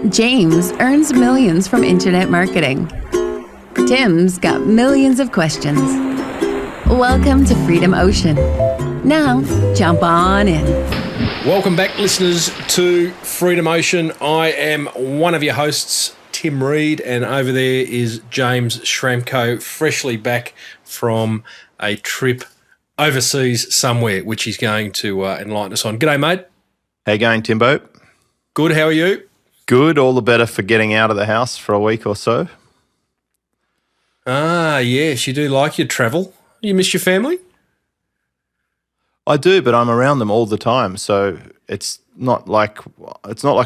James earns millions from internet marketing. Tim's got millions of questions. Welcome to Freedom Ocean. Now, jump on in. Welcome back, listeners, to Freedom Ocean. I am one of your hosts, Tim Reed, and over there is James Schramko, freshly back from a trip overseas somewhere, which he's going to enlighten us on. G'day, mate. How you going, Timbo? Good, how are you? Good, all the better for getting out of the house for a week or so. Ah, yes, you do like your travel. You miss your family? I do, but I'm around them all the time, so it's not like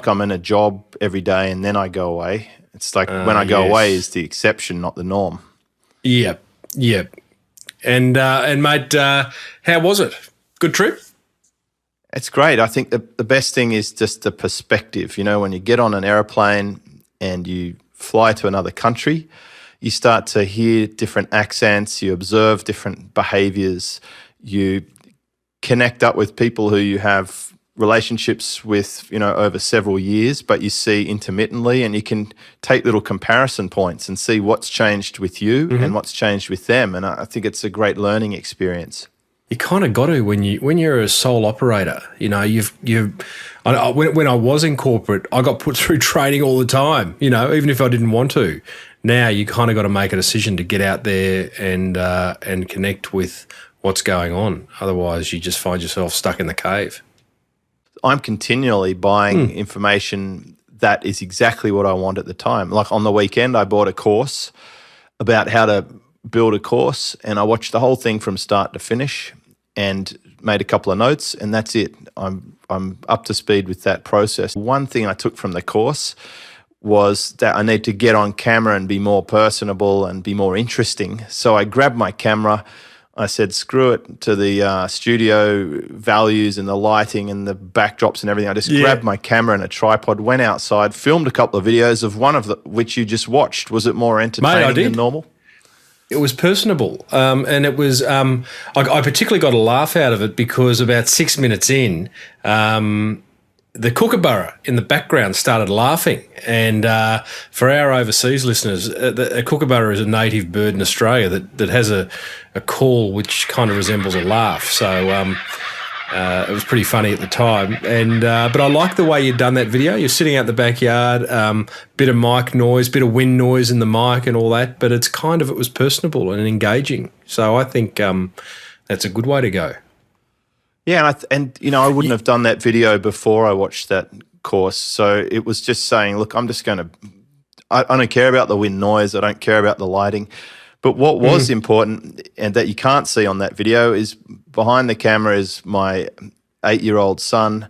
I'm in a job every day and then I go away. It's like when I go away is the exception, not the norm. Yep. And mate, how was it? Good trip? It's great. I think the best thing is just the perspective. You know, when you get on an airplane and you fly to another country, you start to hear different accents, you observe different behaviours, you connect up with people who you have relationships with, you know, over several years, but you see intermittently, and you can take little comparison points and see what's changed with you and what's changed with them. And I think it's a great learning experience. You kind of got to when you're a sole operator. You know, when I was in corporate, I got put through training all the time. You know, even if I didn't want to. Now you kind of got to make a decision to get out there and connect with what's going on. Otherwise, you just find yourself stuck in the cave. I'm continually buying information that is exactly what I want at the time. Like on the weekend, I bought a course about how to build a course, and I watched the whole thing from start to finish and made a couple of notes, and that's it. I'm up to speed with that process. One thing I took from the course was that I need to get on camera and be more personable and be more interesting. So I grabbed my camera. I said, screw it to the studio values and the lighting and the backdrops and everything. I just grabbed my camera and a tripod, went outside, filmed a couple of videos of one of which you just watched. Was it more entertaining than normal? It was personable, and it was. I particularly got a laugh out of it because about 6 minutes in, the kookaburra in the background started laughing. And for our overseas listeners, a kookaburra is a native bird in Australia that has a call which kind of resembles a laugh. So it was pretty funny at the time. And but I like the way you'd done that video. You're sitting out the backyard, bit of mic noise, bit of wind noise in the mic and all that. But it was personable and engaging. So I think that's a good way to go. Yeah, and you know, I wouldn't have done that video before I watched that course. So it was just saying, look, I'm just going to – I don't care about the wind noise. I don't care about the lighting. But what was important and that you can't see on that video is behind the camera is my 8-year-old son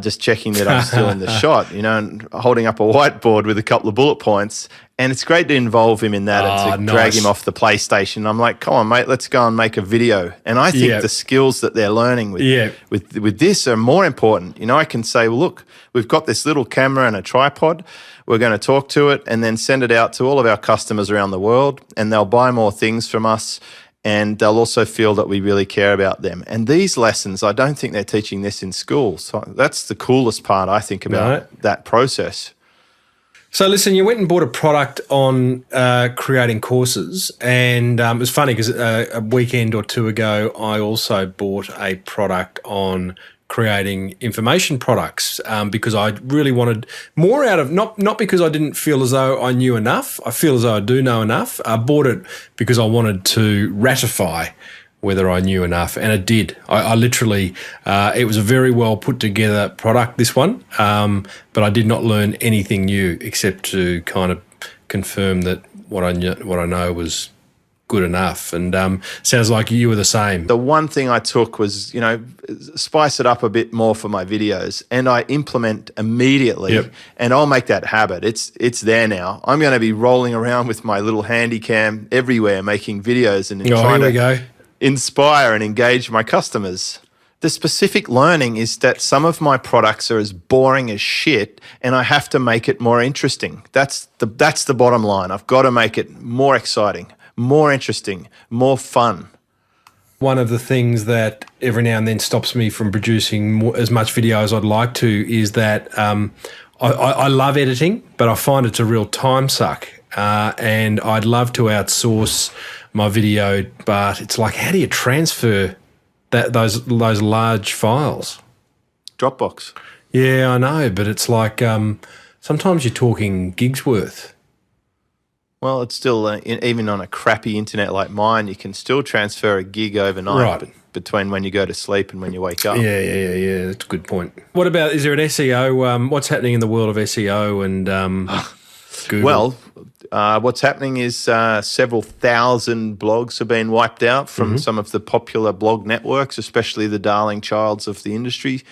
just checking that I'm still in the shot, you know, and holding up a whiteboard with a couple of bullet points. And it's great to involve him in that and to drag him off the PlayStation. I'm like, come on, mate, let's go and make a video. And I think the skills that they're learning with this are more important. You know, I can say, well, look, we've got this little camera and a tripod. We're going to talk to it and then send it out to all of our customers around the world, and they'll buy more things from us, and they'll also feel that we really care about them. And these lessons, I don't think they're teaching this in school. So that's the coolest part, I think, about that process. So listen, you went and bought a product on creating courses, and it was funny because a weekend or two ago, I also bought a product on creating information products because I really wanted more out of, not because I didn't feel as though I knew enough. I feel as though I do know enough. I bought it because I wanted to ratify whether I knew enough, and it did. I literally, it was a very well put together product, this one, but I did not learn anything new except to kind of confirm that what I know was good enough. And sounds like you were the same. The one thing I took was, you know, spice it up a bit more for my videos, and I implement immediately, and I'll make that habit. It's there now. I'm going to be rolling around with my little handy cam everywhere making videos and trying to inspire and engage my customers. The specific learning is that some of my products are as boring as shit, and I have to make it more interesting. That's the bottom line. I've got to make it more exciting, more interesting, more fun. One of the things that every now and then stops me from producing as much video as I'd like to is that I love editing, but I find it's a real time suck. And I'd love to outsource my video, but it's like, how do you transfer those large files? Dropbox. Yeah, I know, but it's like sometimes you're talking gigs worth. Well, it's still, even on a crappy internet like mine, you can still transfer a gig overnight between when you go to sleep and when you wake up. Yeah. That's a good point. What about, is there an SEO? What's happening in the world of SEO and Google? Well, what's happening is several thousand blogs have been wiped out from some of the popular blog networks, especially the darling childs of the industry.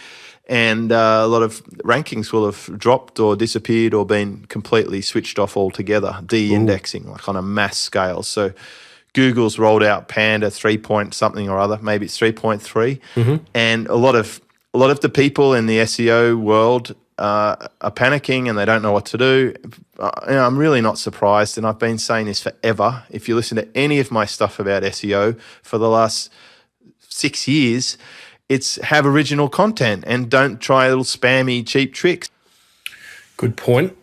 And a lot of rankings will have dropped or disappeared or been completely switched off altogether, de-indexing, like on a mass scale. So Google's rolled out Panda 3 point something or other, maybe it's 3.3, and a lot of the people in the SEO world are panicking and they don't know what to do. I'm really not surprised, and I've been saying this forever. If you listen to any of my stuff about SEO for the last 6 years, it's have original content and don't try little spammy, cheap tricks. Good point.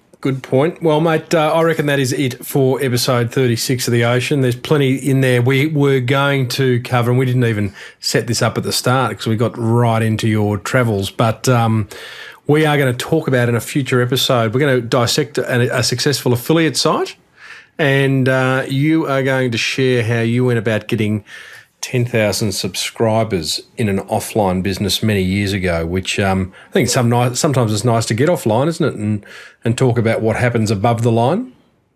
Well, mate, I reckon that is it for episode 36 of The Ocean. There's plenty in there we were going to cover, and we didn't even set this up at the start because we got right into your travels. But we are going to talk about in a future episode, we're going to dissect a successful affiliate site, and you are going to share how you went about getting 10,000 subscribers in an offline business many years ago, which I think sometimes it's nice to get offline, isn't it, and talk about what happens above the line.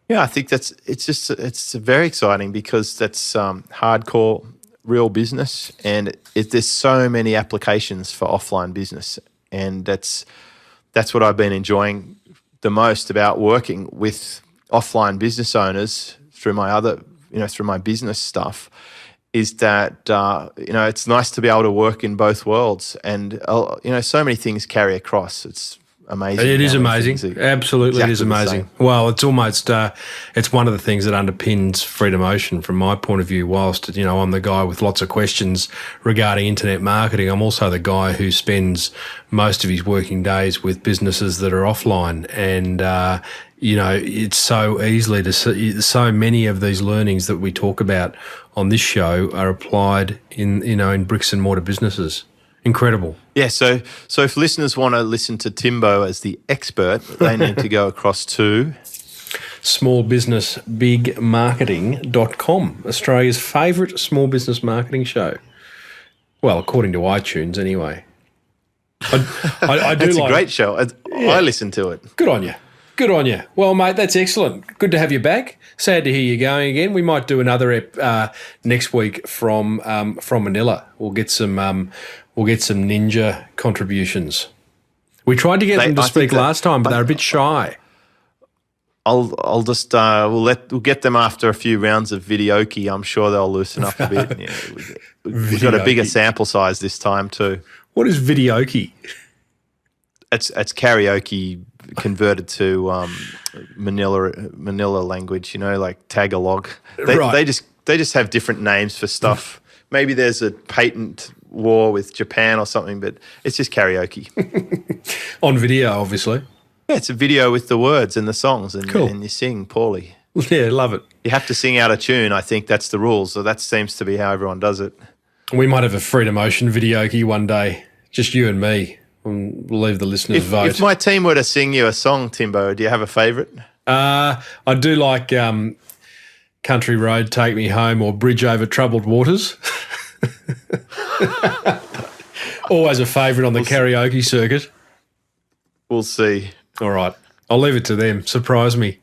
Yeah, I think it's very exciting because that's hardcore real business, and there's so many applications for offline business, and that's what I've been enjoying the most about working with offline business owners through my business stuff. Is that, it's nice to be able to work in both worlds, and, so many things carry across. It's amazing. It is amazing. Absolutely, it is amazing. Well, it's almost, it's one of the things that underpins Freedom Ocean from my point of view. Whilst, I'm the guy with lots of questions regarding internet marketing, I'm also the guy who spends most of his working days with businesses that are offline, and, it's so easily to see, so many of these learnings that we talk about on this show are applied in bricks and mortar businesses. Incredible. Yeah, so if listeners want to listen to Timbo as the expert, they need to go across to smallbusinessbigmarketing.com, Australia's favourite small business marketing show. Well, according to iTunes anyway. I do. It's a great show. I listen to it. Good on you. Good on you. Well, mate, that's excellent. Good to have you back. Sad to hear you going again. We might do another next week from Manila. We'll get some ninja contributions. We tried to get them to speak last time, but they're a bit shy. I'll just we'll get them after a few rounds of videoke. I'm sure they'll loosen up a bit. Yeah, we've got a bigger sample size this time too. What is videoke? It's karaoke converted to Manila language, like Tagalog. They just have different names for stuff. Maybe there's a patent war with Japan or something, but it's just karaoke. On video, obviously. Yeah, it's a video with the words and the songs, and, cool. And you sing poorly. Yeah, love it. You have to sing out of tune. I think that's the rules. So that seems to be how everyone does it. We might have a Freedom Ocean videoke one day, just you and me. We'll leave the listeners vote. If my team were to sing you a song, Timbo, do you have a favourite? I do like Country Road, Take Me Home, or Bridge Over Troubled Waters. Always a favourite on the karaoke circuit. We'll see. All right. I'll leave it to them. Surprise me.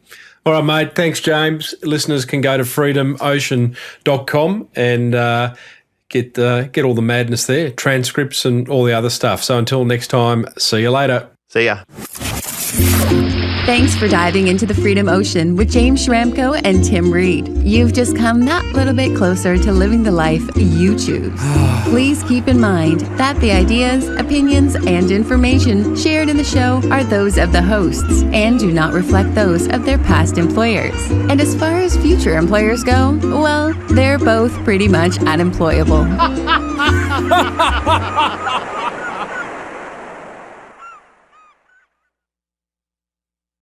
All right, mate. Thanks, James. Listeners can go to freedomocean.com and get all the madness there, transcripts and all the other stuff. So until next time, see you later. See ya. Thanks for diving into the Freedom Ocean with James Schramko and Tim Reed. You've just come that little bit closer to living the life you choose. Please keep in mind that the ideas, opinions, and information shared in the show are those of the hosts and do not reflect those of their past employers. And as far as future employers go, well, they're both pretty much unemployable.